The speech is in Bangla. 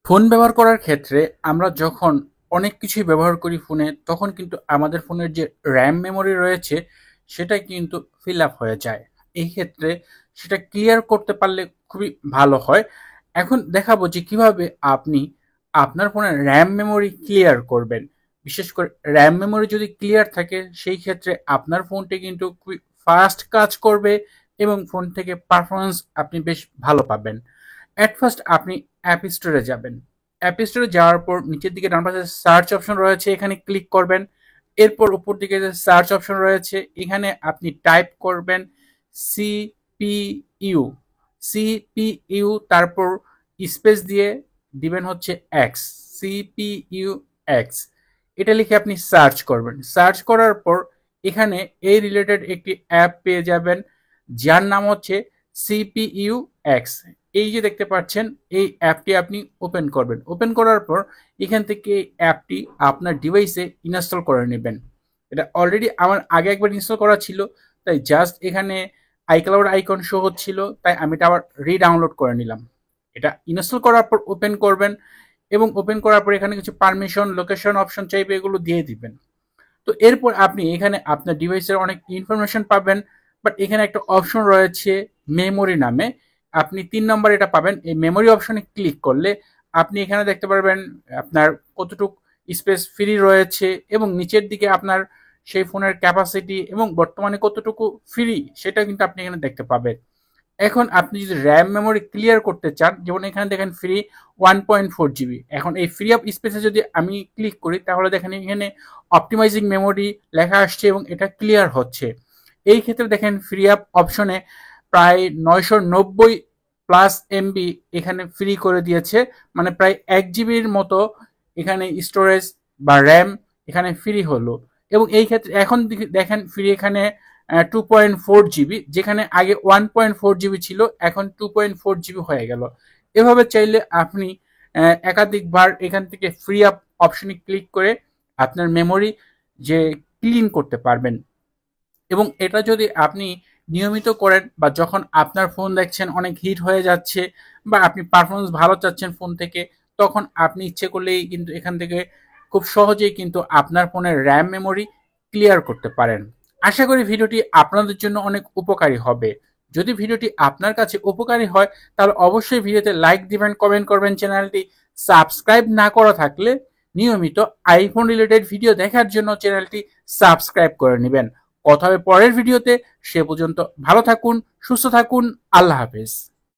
ফোন ব্যবহার করার ক্ষেত্রে আমরা যখন অনেক কিছুই ব্যবহার করি ফোনে, তখন কিন্তু আমাদের ফোনের যে র্যাম মেমোরি রয়েছে, সেটা কিন্তু ফিল আপ হয়ে যায়। এই ক্ষেত্রে সেটা ক্লিয়ার করতে পারলে খুবই ভালো হয়। এখন দেখাবো যে কিভাবে আপনি আপনার ফোনের র্যাম মেমোরি ক্লিয়ার করবেন। বিশেষ করে র্যাম মেমোরি যদি ক্লিয়ার থাকে, সেই ক্ষেত্রে আপনার ফোনটি কিন্তু খুবই ফাস্ট কাজ করবে এবং ফোন থেকে পারফরমেন্স আপনি বেশ ভালো পাবেন। এট ফার্স্ট আপনি অ্যাপ স্টোরে যাবেন। অ্যাপ স্টোরে যাওয়ার পর নিচের দিকে ডান পাশে সার্চ অপশন রয়েছে, এখানে ক্লিক করবেন। এরপর উপর দিকে যে সার্চ অপশন রয়েছে, এখানে আপনি টাইপ করবেন সিপিইউ। সিপিইউ তারপর স্পেস দিয়ে দিবেন হচ্ছে এক্স, সিপিইউ এক্স। এটা লিখে আপনি সার্চ করবেন। সার্চ করার পর এখানে এই রিলেটেড একটি অ্যাপ পেয়ে যাবেন, যার নাম হচ্ছে সিপিইউ এক্স। এই যে দেখতে পাচ্ছেন, এই অ্যাপটি আপনি ওপেন করবেন। ওপেন করার পর এখান থেকে অ্যাপটি আপনার ডিভাইসে ইনস্টল করে নেবেন। এটা অলরেডি আমার আগে একবার ইনস্টল করা ছিল, তাই জাস্ট এখানে আইক্লাউড আইকন শো হচ্ছিল, তাই আমি এটা আবার রিডাউনলোড করে নিলাম। এটা ইনস্টল করার পর ওপেন করবেন এবং ওপেন করার পর এখানে কিছু পারমিশন, লোকেশন অপশন চাইবে, এগুলো দিয়ে দিবেন। তো এরপর আপনি এখানে আপনার ডিভাইসের অনেক ইনফরমেশন পাবেন, বাট এখানে একটা অপশন রয়েছে মেমোরি নামে। আপনি ৩ নম্বর এটা পাবেন। এই মেমোরি অপশনে ক্লিক করলে আপনি এখানে দেখতে পারবেন আপনার কতটুকু স্পেস ফ্রি রয়েছে এবং নিচের দিকে আপনার সেই ফোনের ক্যাপাসিটি এবং বর্তমানে কতটুকু ফ্রি, সেটা কিন্তু আপনি এখানে দেখতে পাবেন। এখন আপনি যদি র্যাম মেমোরি ক্লিয়ার করতে চান, যেমন এখানে দেখেন ফ্রি 1.4 জিবি। এখন এই ফ্রি আপ স্পেসে যদি আমি ক্লিক করি, তাহলে দেখেন এখানে অপটিমাইজিং মেমোরি লেখা আসছে এবং এটা ক্লিয়ার হচ্ছে। এই ক্ষেত্রে দেখেন ফ্রি আপ অপশনে প্রায় 990 প্লাস এমবি এখানে ফ্রি করে দিয়েছে, মানে প্রায় 1 জিবির মতো এখানে স্টোরেজ বা র্যাম এখানে ফ্রি হলো। এবং এই ক্ষেত্রে এখন দেখেন ফ্রি এখানে 2.4 জিবি, যেখানে আগে 1.4 জিবি ছিল, এখন 2.4 জিবি হয়ে গেল। এভাবে চাইলে আপনি একাধিকবার এখান থেকে ফ্রি আপ অপশনে ক্লিক করে আপনার মেমোরি যে ক্লিন করতে পারবেন। এবং এটা যদি আপনি নিয়মিত করেন, বা যখন আপনার ফোন দেখছেন অনেক হিট হয়ে যাচ্ছে, বা আপনি পারফরমেন্স ভালো চাচ্ছেন ফোন থেকে, তখন আপনি ইচ্ছে করলেই কিন্তু এখান থেকে খুব সহজেই কিন্তু আপনার ফোনের র্যাম মেমোরি ক্লিয়ার করতে পারেন। আশা করি ভিডিওটি আপনাদের জন্য অনেক উপকারী হবে। যদি ভিডিওটি আপনার কাছে উপকারী হয়, তাহলে অবশ্যই ভিডিওতে লাইক দিবেন, কমেন্ট করবেন। চ্যানেলটি সাবস্ক্রাইব না করা থাকলে নিয়মিত আইফোন রিলেটেড ভিডিও দেখার জন্য চ্যানেলটি সাবস্ক্রাইব করে নেবেন। কথা হবে পরের ভিডিওতে। সে পর্যন্ত ভালো থাকুন, সুস্থ থাকুন। আল্লাহ হাফেজ।